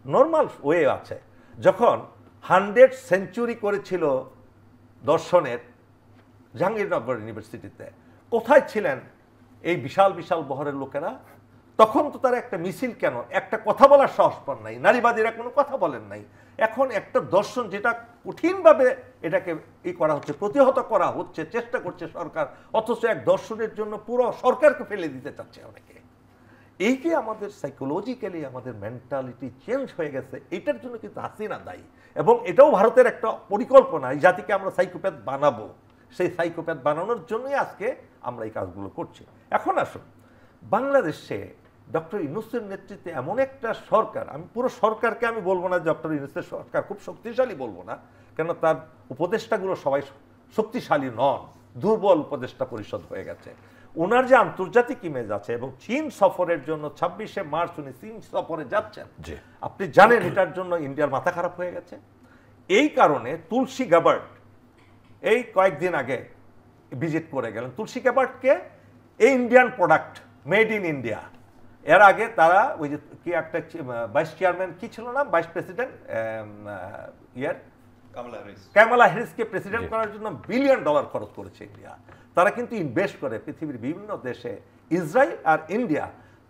Normal way আছে। যখন 100 century করেছিল দর্শনের জাহাঙ্গীরনগর ইউনিভার্সিটিতে, কোথায় ছিলেন এই বিশাল বিশাল বহরের লোকেরা? তখন তো তারা একটা মিছিল, কেন একটা কথা বলার সাহস পান নাই, নারীবাদীরা কোনো কথা বলেন নাই। এখন একটা দর্শন যেটা কঠিনভাবে এটাকে করা হচ্ছে, প্রতিহত করা হচ্ছে, চেষ্টা করছে সরকার, অথচ এক দর্শনের জন্য পুরো সরকারকে ফেলে দিতে চাচ্ছে অনেকে। এই যে আমাদের সাইকোলজিক্যালি আমাদের মেন্টালিটি চেঞ্জ হয়ে গেছে, এটার জন্য কিন্তু হাসিনা দায়ী। এবং এটাও ভারতের একটা পরিকল্পনা, এই জাতিকে আমরা সাইকোপ্যাথ বানাবো। সেই সাইকোপ্যাথ বানানোর জন্যই আজকে আমরা এই কাজগুলো করছি। এখন আসুন, বাংলাদেশে ডক্টর ইউনূসের নেতৃত্বে এমন একটা সরকার, আমি পুরো সরকারকে আমি বলবো না ডক্টর ইউনূসের সরকার খুব শক্তিশালী, বলবো না, কেন তার উপদেষ্টাগুলো সবাই শক্তিশালী নন, দুর্বল উপদেষ্টা পরিষদ হয়ে গেছে। ওনার যে আন্তর্জাতিক ইমেজ আছে, এবং চীন সফরের জন্য 26শে মার্চ উনি চীন সফরে যাচ্ছেন, আপনি জানেন এটার জন্য ইন্ডিয়ার মাথা খারাপ হয়ে গেছে। এই কারণে তুলসী গ্যাবার্ড এই কয়েকদিন আগে ভিজিট করে গেলেন। তুলসী গ্যাবার্ডকে এই Indian product, made in India. এর আগে তারা ওই যে কি একটা ভাইস চেয়ারম্যান কি ছিল না, ভাইস প্রেসিডেন্ট কামালা হ্যারিসকে প্রেসিডেন্ট করার জন্য $1 বিলিয়ন খরচ করেছে ইন্ডিয়া। তারা কিন্তু ইনভেস্ট করে পৃথিবীর বিভিন্ন দেশে। ইসরায়েল আর ইন্ডিয়া,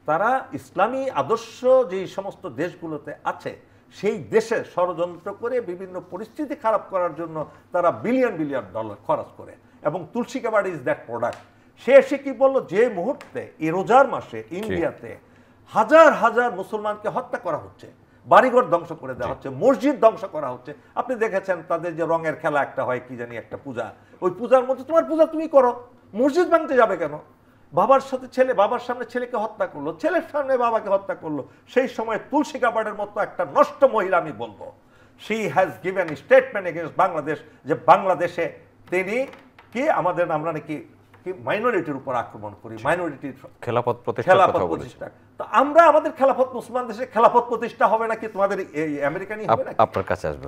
তারা ইসলামী আদর্শ যেই সমস্ত দেশগুলোতে আছে সেই দেশে ষড়যন্ত্র করে বিভিন্ন পরিস্থিতি খারাপ করার জন্য তারা $1 বিলিয়ন খরচ করে। এবং তুলসী গ্যাবার্ড ইজ দ্যাট প্রোডাক্ট। সে এসে কি বললো, যে মুহূর্তে এই রোজার মাসে ইন্ডিয়াতে হাজার হাজার মুসলমানকে হত্যা করা হচ্ছে, বাড়িঘর ধ্বংস করে দেওয়া হচ্ছে, মসজিদ ধ্বংস করা হচ্ছে। আপনি দেখেছেন তাদের যে রঙের খেলা একটা হয়, কি জানি একটা পূজা, ওই পূজার মধ্যে তোমার পূজা তুমি করো, মসজিদ ভাঙতে যাবে কেন? বাবার সাথে ছেলে, বাবার সামনে ছেলেকে হত্যা করলো, ছেলের সামনে বাবাকে হত্যা করলো। সেই সময় তুলসী গ্যাবার্ডের মতো একটা নষ্ট মহিলা, আমি বলবো, she has given statement against Bangladesh, যে বাংলাদেশে তিনি কি আমাদের, আমরা নাকি মাইনরিটির উপর আক্রমণ করি, মাইনরিটির খেলাফত প্রতিষ্ঠা। তো আমরা আমাদের খেলাফত, মুসলমান দেশে খেলাফত প্রতিষ্ঠা হবে নাকি তোমাদের এই আমেরিকানই হবে নাকি? আপনার কাছে আসবে।